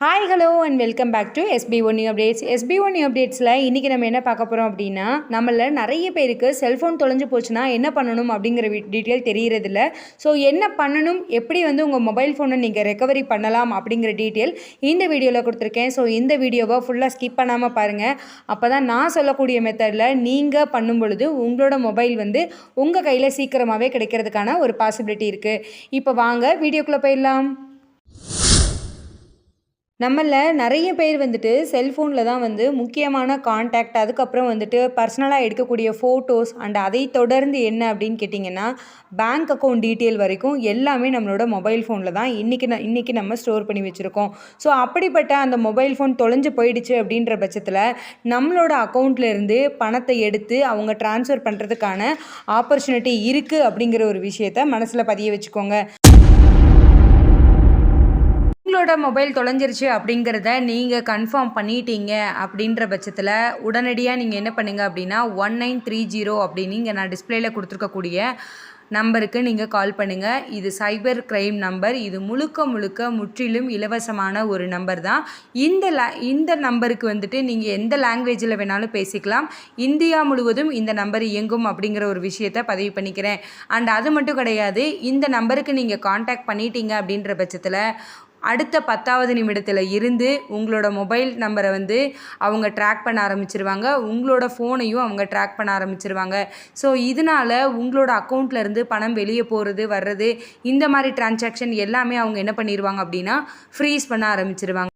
Hi hello and welcome back to SB1 New Updates. SB1 New Updatesல இன்றைக்கி நம்ம என்ன பார்க்க போகிறோம் அப்படின்னா, நம்மள நிறைய பேருக்கு செல்ஃபோன் தொலைஞ்சு போச்சுன்னா என்ன பண்ணணும் அப்படிங்கிற டீட்டெயில் தெரியறதில்ல. ஸோ என்ன பண்ணணும், எப்படி உங்கள் மொபைல் ஃபோனை நீங்கள் ரெக்கவரி பண்ணலாம் அப்படிங்கிற டீட்டெயில் இந்த வீடியோவில் கொடுத்துருக்கேன். ஸோ இந்த வீடியோவை ஃபுல்லாக ஸ்கிப் பண்ணாமல் பாருங்கள். அப்போ தான் நான் சொல்லக்கூடிய மெத்தடில் நீங்கள் பண்ணும் பொழுது உங்களோட மொபைல் உங்கள் கையில் சீக்கிரமாகவே கிடைக்கிறதுக்கான ஒரு பாசிபிலிட்டி இருக்குது. இப்போ வாங்க வீடியோக்குள்ளே போயிடலாம். நம்மளில் நிறைய பேர் செல்ஃபோனில் தான் முக்கியமான கான்டாக்ட், அதுக்கப்புறம் பர்சனலாக எடுக்கக்கூடிய ஃபோட்டோஸ் அண்ட் அதை தொடர்ந்து என்ன அப்படின்னு கேட்டிங்கன்னா, பேங்க் அக்கௌண்ட் டீட்டெயில் வரைக்கும் எல்லாமே நம்மளோட மொபைல் ஃபோனில் தான் இன்றைக்கி நம்ம ஸ்டோர் பண்ணி வச்சுருக்கோம். ஸோ அப்படிப்பட்ட அந்த மொபைல் ஃபோன் தொலைஞ்சு போயிடுச்சு அப்படின்ற பட்சத்தில் நம்மளோட அக்கௌண்ட்லேருந்து பணத்தை எடுத்து அவங்க ட்ரான்ஸ்ஃபர் பண்ணுறதுக்கான ஆப்பர்ச்சுனிட்டி இருக்குது அப்படிங்கிற ஒரு விஷயத்தை மனசில் பதிய வச்சுக்கோங்க. உங்களோட மொபைல் தொலைஞ்சிருச்சு அப்படிங்கிறத நீங்கள் கன்ஃபார்ம் பண்ணிட்டீங்க அப்படின்ற பட்சத்தில் உடனடியாக நீங்கள் என்ன பண்ணுங்க அப்படின்னா 1930 அப்படின்னு இங்கே நான் டிஸ்பிளேயில் கொடுத்துருக்கக்கூடிய நம்பருக்கு நீங்கள் கால் பண்ணுங்கள். இது சைபர் கிரைம் நம்பர். இது முழுக்க முற்றிலும் இலவசமான ஒரு நம்பர் தான். இந்த நம்பருக்கு நீங்கள் எந்த லாங்குவேஜில் வேணாலும் பேசிக்கலாம். இந்தியா முழுவதும் இந்த நம்பர் இயங்கும் அப்படிங்கிற ஒரு விஷயத்தை பதிவு பண்ணிக்கிறேன். அண்ட் அது மட்டும் கிடையாது, இந்த நம்பருக்கு நீங்கள் காண்டாக்ட் பண்ணிட்டீங்க அப்படின்ற பட்சத்தில் அடுத்த 10வது நிமிடத்தில் இருந்து உங்களோட மொபைல் நம்பரை அவங்க ட்ராக் பண்ண ஆரம்பிச்சிருவாங்க. உங்களோட ஃபோனையும் அவங்க ட்ராக் பண்ண ஆரம்பிச்சிருவாங்க. ஸோ இதனால் உங்களோட அக்கௌண்ட்லேருந்து பணம் வெளியே போகிறது வர்றது இந்த மாதிரி டிரான்சாக்ஷன் எல்லாமே அவங்க என்ன பண்ணிடுவாங்க அப்படின்னா ஃப்ரீஸ் பண்ண ஆரம்பிச்சிருவாங்க.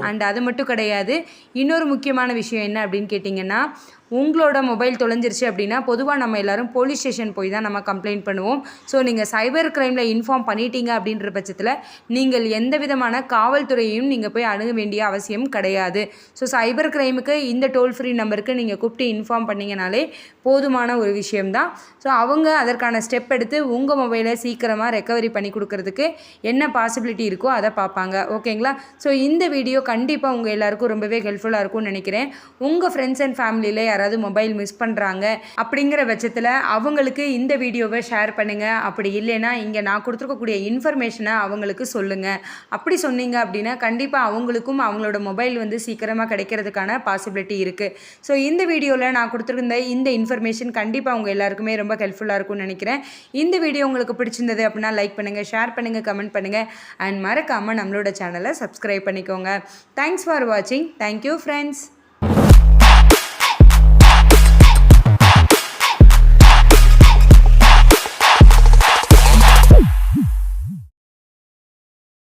அண்ட் அது மட்டும் கிடையாது, இன்னொரு முக்கியமான விஷயம் என்ன அப்படின்னு கேட்டிங்கன்னா, உங்களோட மொபைல் தொலைஞ்சிருச்சு அப்படின்னா பொதுவாக நம்ம எல்லோரும் போலீஸ் ஸ்டேஷன் போய் தான் நம்ம கம்ப்ளைண்ட் பண்ணுவோம். ஸோ நீங்கள் சைபர் கிரைமில் இன்ஃபார்ம் பண்ணிட்டீங்க அப்படின்ற பட்சத்தில் நீங்கள் எந்த விதமான காவல்துறையையும் நீங்கள் போய் அணுக வேண்டிய அவசியம் கிடையாது. ஸோ சைபர் கிரைமுக்கு இந்த டோல் ஃப்ரீ நம்பருக்கு நீங்கள் கூப்பிட்டு இன்ஃபார்ம் பண்ணிங்கனாலே போதுமான ஒரு விஷயம்தான். ஸோ அவங்க அதற்கான ஸ்டெப் எடுத்து உங்கள் மொபைலை சீக்கிரமாக ரெக்கவரி பண்ணி கொடுக்கறதுக்கு என்ன பாசிபிலிட்டி இருக்கோ அதை பார்ப்பாங்க. ஓகேங்களா? ஸோ இந்த வீடியோ கண்டிப்பாக உங்கள் எல்லாருக்கும் ரொம்பவே ஹெல்ப்ஃபுல்லாக இருக்கும்னு நினைக்கிறேன். உங்கள் ஃப்ரெண்ட்ஸ் அண்ட் ஃபேமிலியில் யாராவது மொபைல் மிஸ் பண்ணுறாங்க அப்படிங்கிற பட்சத்தில் அவங்களுக்கு இந்த வீடியோவை ஷேர் பண்ணுங்கள். அப்படி இல்லைன்னா இங்கே நான் கொடுத்துருக்கக்கூடிய இன்ஃபர்மேஷனை அவங்களுக்கு சொல்லுங்கள். அப்படி சொன்னீங்க அப்படின்னா கண்டிப்பாக அவங்களுக்கும் அவங்களோட மொபைல் சீக்கிரமாக கிடைக்கிறதுக்கான பாசிபிலிட்டி இருக்குது. ஸோ இந்த வீடியோவில் நான் கொடுத்துருந்த இந்த இன்ஃபர்மேஷன் கண்டிப்பாக அவங்க எல்லாருக்குமே ரொம்ப ஹெல்ப்ஃபுல்லாக இருக்கும்னு நினைக்கிறேன். இந்த வீடியோ உங்களுக்கு பிடிச்சிருந்தது அப்படின்னா லைக் பண்ணுங்கள், ஷேர் பண்ணுங்கள், கமெண்ட் பண்ணுங்கள் அண்ட் மறக்காமல் நம்மளோட சேனலை சப்ஸ்கிரைப் பண்ணிக்கோங்க. தேங்க்ஸ் ஃபார் வாட்சிங். Thank you friends.